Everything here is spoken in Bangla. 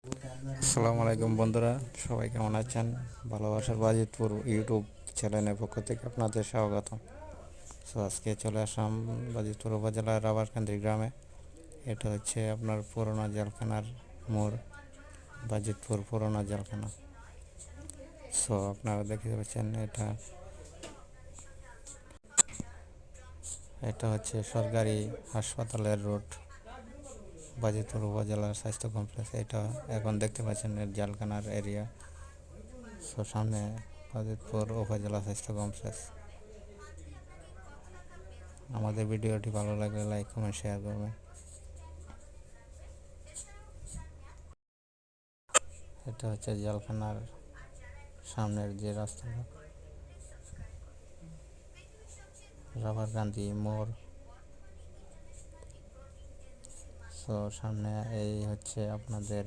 আসসালামু আলাইকুম বন্ধুরা, সবাই কেমন আছেন? ভালোবাসার বাজিতপুর ইউটিউব চ্যানেলের পক্ষ থেকে আপনাদের স্বাগতম। আজকে চলে আসলাম বাজিতপুর উপজেলার রাবারকান্দি গ্রামে। এটা হচ্ছে আপনার পুরোনো জেলখানার মোড়, বাজিতপুর পুরোনো জেলখানা। আপনারা দেখতে পাচ্ছেন, এটা হচ্ছে সরকারি হাসপাতালের রোড, বাজিতপুর উপজেলার স্বাস্থ্য কমপ্লেক্স। এটা এখন দেখতে পাচ্ছেন এর জেলখানার এরিয়া। সামনে বাজিতপুর উপজেলা স্বাস্থ্য কমপ্লেক্স। আমাদের ভিডিওটি ভালো লাগলে লাইক কমেন্ট শেয়ার করবেন। এটা হচ্ছে জেলখানার সামনের যে রাস্তাটা, রাবারকান্দি মোড়। সামনে এই হচ্ছে আপনাদের